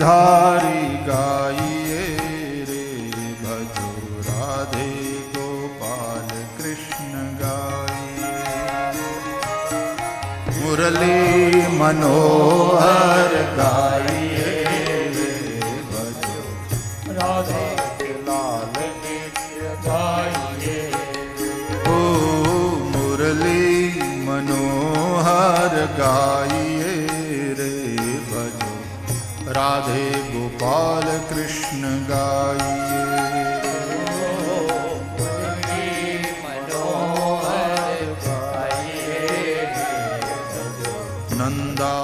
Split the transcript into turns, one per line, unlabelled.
गिरधारी गाइए रे भजो राधे गोपाल कृष्ण गाइए। मुरली मनोहर गाइए रे भजो राधे लाल नित्य गाइए। ओ मुरली मनोहर गाइए रे भजो राधे गोपाल कृष्ण गाइए। नंदा